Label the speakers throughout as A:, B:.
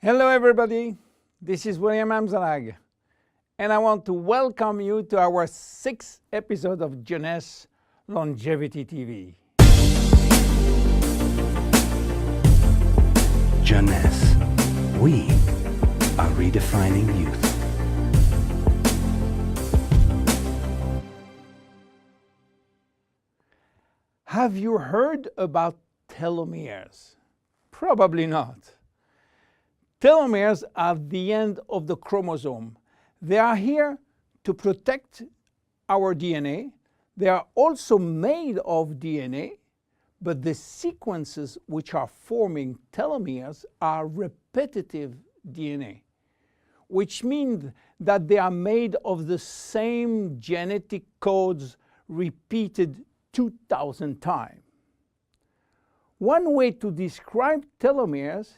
A: Hello everybody, this is William Amzalag, and I want to welcome you to our 6th episode of Jeunesse Longevity TV.
B: Jeunesse, we are redefining youth.
A: Have you heard about telomeres? Probably not. Telomeres are the end of the chromosome. They are here to protect our DNA. They are also made of DNA, but the sequences which are forming telomeres are repetitive DNA, which means that they are made of the same genetic codes repeated 2,000 times. One way to describe telomeres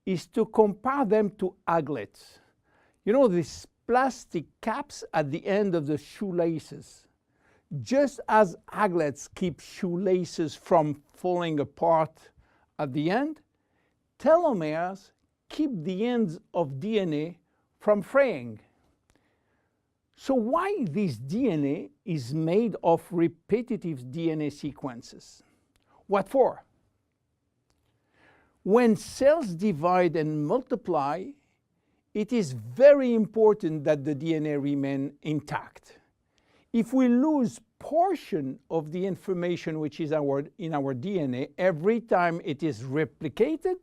A: is to compare them to aglets. You know, these plastic caps at the end of the shoelaces. Just as aglets keep shoelaces from falling apart at the end, telomeres keep the ends of DNA from fraying. So why this DNA is made of repetitive DNA sequences? What for? When cells divide and multiply, it is very important that the DNA remain intact. If we lose portion of the information which is in our DNA every time it is replicated,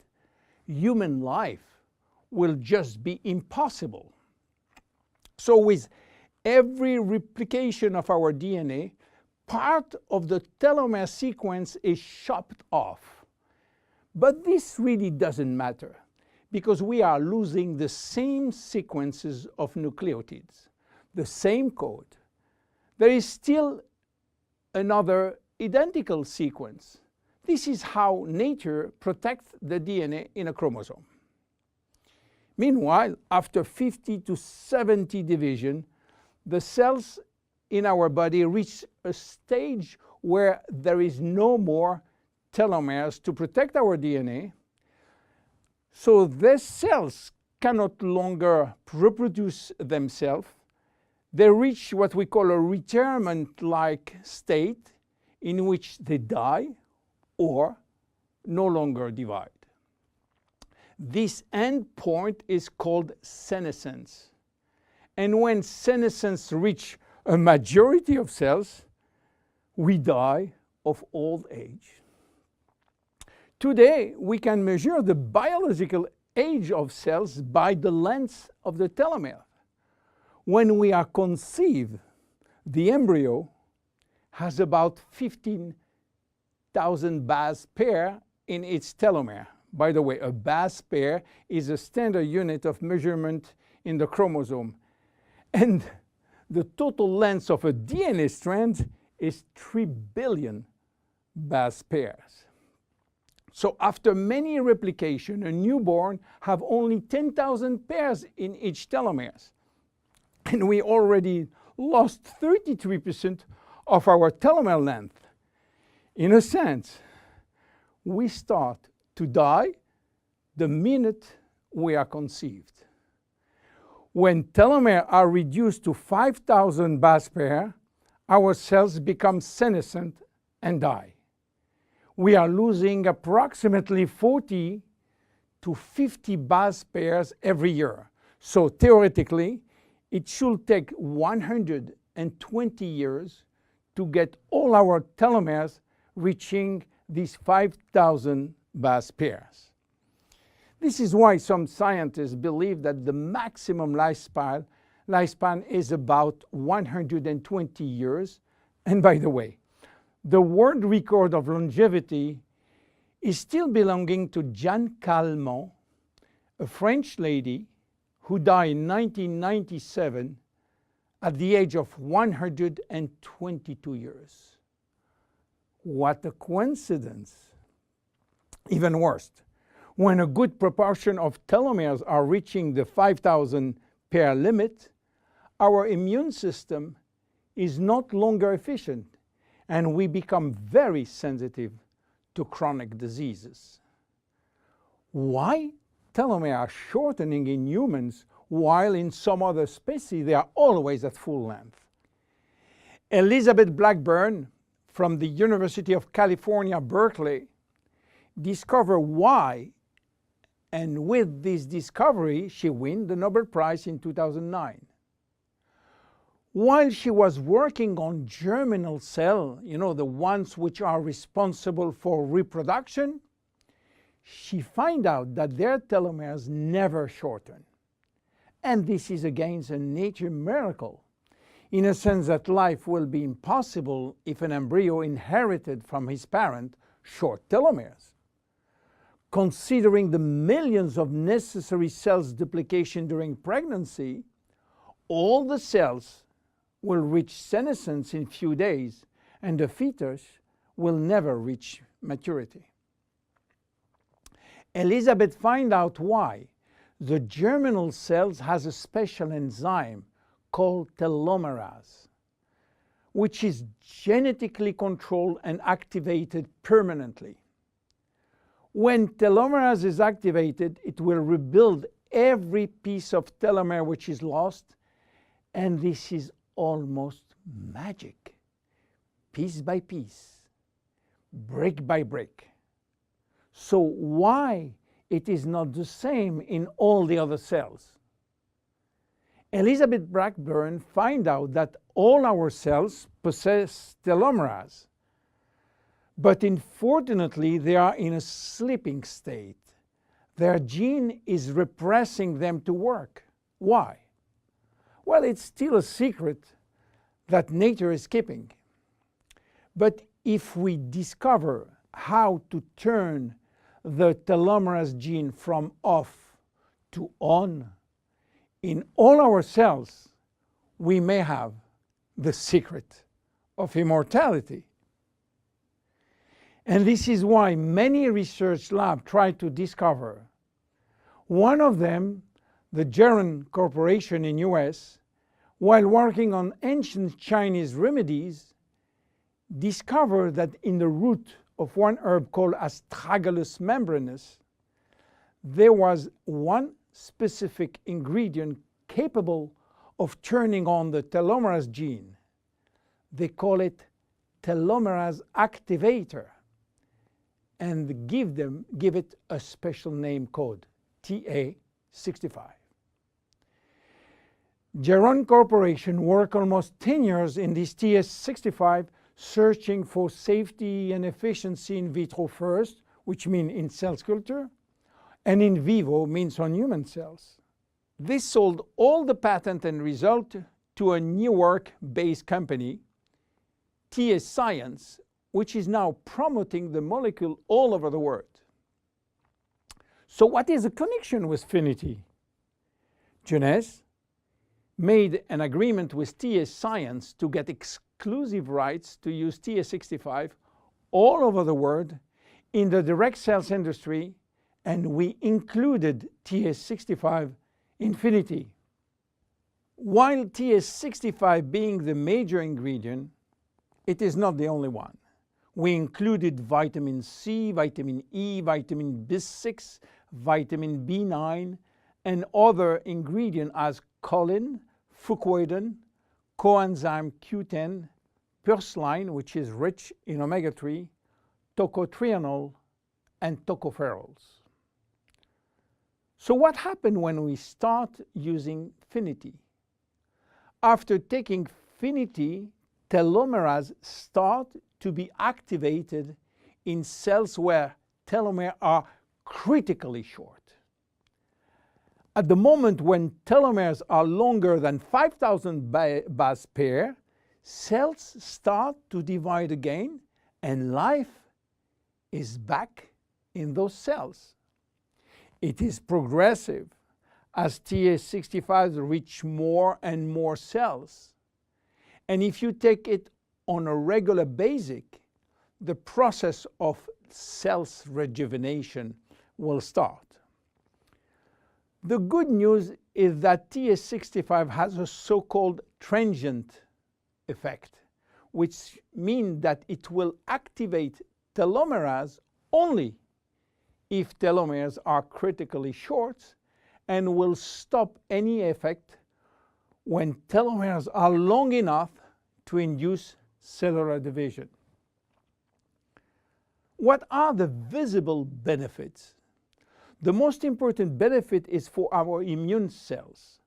A: human life will just be impossible. So with every replication of our DNA, part of the telomere sequence is chopped off. But this really doesn't matter because we are losing the same sequences of nucleotides, the same code. There is still another identical sequence. This is how nature protects the DNA in a chromosome. Meanwhile, after 50 to 70 division, the cells in our body reach a stage where there is no more telomeres to protect our DNA, so these cells cannot longer reproduce themselves. They reach what we call a retirement-like state in which they die or no longer divide. This end point is called senescence. And when senescence reaches a majority of cells, we die of old age. Today, we can measure the biological age of cells by the length of the telomere. When we are conceived, the embryo has about 15,000 base pair in its telomere. By the way, a base pair is a standard unit of measurement in the chromosome. And the total length of a DNA strand is 3 billion base pairs. So after many replications, a newborn have only 10,000 pairs in each telomeres. And we already lost 33% of our telomere length. In a sense, we start to die the minute we are conceived. When telomeres are reduced to 5,000 base pairs, our cells become senescent and die. We are losing approximately 40 to 50 base pairs every year. So theoretically, it should take 120 years to get all our telomeres reaching these 5,000 base pairs. This is why some scientists believe that the maximum lifespan is about 120 years. And by the way, the world record of longevity is still belonging to Jeanne Calment, a French lady who died in 1997 at the age of 122 years. What a coincidence! Even worse, when a good proportion of telomeres are reaching the 5,000 pair limit, our immune system is not longer efficient, and we become very sensitive to chronic diseases. Why telomeres are shortening in humans, while in some other species they are always at full length. Elizabeth Blackburn from the University of California, Berkeley, discovered why, and with this discovery she won the Nobel Prize in 2009. While she was working on germinal cells, the ones which are responsible for reproduction, she found out that their telomeres never shorten. And this is again a nature miracle, in a sense that life will be impossible if an embryo inherited from his parent short telomeres. Considering the millions of necessary cells duplication during pregnancy, all the cells will reach senescence in few days, and the fetus will never reach maturity. Elizabeth found out why. The germinal cells has a special enzyme called telomerase, which is genetically controlled and activated permanently. When telomerase is activated, it will rebuild every piece of telomere which is lost, and this is almost magic. Piece by piece, brick by brick. So why it is not the same in all the other cells? Elizabeth Blackburn found out that all our cells possess telomerase, but unfortunately they are in a sleeping state. Their gene is repressing them to work. Why? Well, it's still a secret that nature is keeping. But if we discover how to turn the telomerase gene from off to on in all our cells, we may have the secret of immortality. And this is why many research labs try to discover. One of them, the Jeunesse Corporation in US, while working on ancient Chinese remedies, discovered that in the root of one herb called Astragalus membranus, there was one specific ingredient capable of turning on the telomerase gene. They call it telomerase activator, and give it a special name code, TA65. Jeunesse Corporation worked almost 10 years in this TA65, searching for safety and efficiency in vitro first, which means in cell culture, and in vivo means on human cells. They sold all the patent and result to a Newark-based company, TA Science, which is now promoting the molecule all over the world. So what is the connection with Finity? Jeunesse made an agreement with TA Science to get exclusive rights to use TA65 all over the world in the direct sales industry, and we included TA65 Infinity. While TA65 being the major ingredient, it is not the only one. We included vitamin C, vitamin E, vitamin B6, vitamin B9, and other ingredients as choline, fucoidan, coenzyme Q10, purslane, which is rich in omega-3, tocotrienol, and tocopherols. So what happened when we start using Finity? After taking Finity, telomerase start to be activated in cells where telomeres are critically short. At the moment when telomeres are longer than 5,000 base pair, cells start to divide again, and life is back in those cells. It is progressive as TA65 reach more and more cells. And if you take it on a regular basis, the process of cells rejuvenation will start. The good news is that TA65 has a so-called transient effect, which means that it will activate telomerase only if telomeres are critically short and will stop any effect when telomeres are long enough to induce cellular division. What are the visible benefits? The most important benefit is for our immune cells.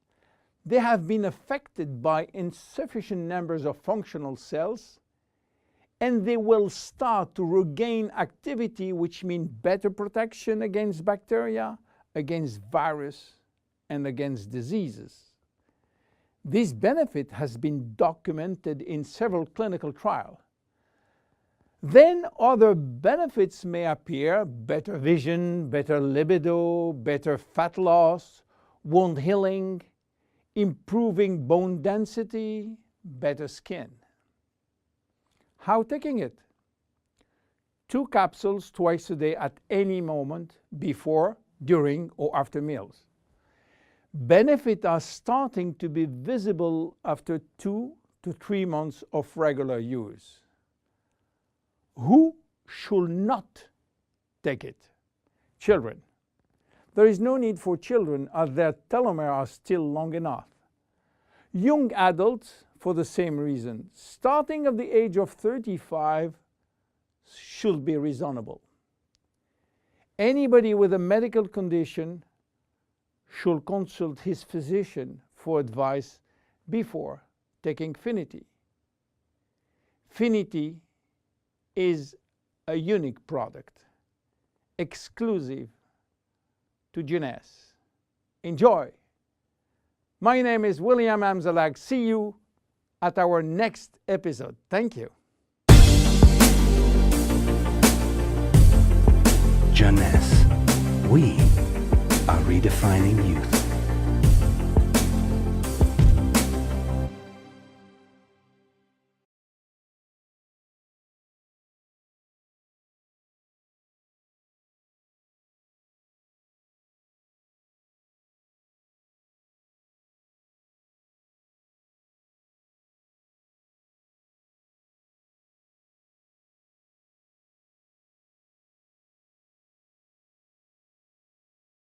A: They have been affected by insufficient numbers of functional cells, and they will start to regain activity, which means better protection against bacteria, against virus, and against diseases. This benefit has been documented in several clinical trials. Then other benefits may appear: better vision, better libido, better fat loss, wound healing, improving bone density, better skin. How taking it? 2 capsules twice a day at any moment before, during, or after meals. Benefits are starting to be visible after 2 to 3 months of regular use. Who should not take it? Children. There is no need for children as their telomeres are still long enough. Young adults, for the same reason, starting at the age of 35, should be reasonable. Anybody with a medical condition should consult his physician for advice before taking Finity. Finity is a unique product, exclusive to Jeunesse. Enjoy! My name is William Amzalag. See you at our next episode. Thank you.
B: Jeunesse. We are redefining youth.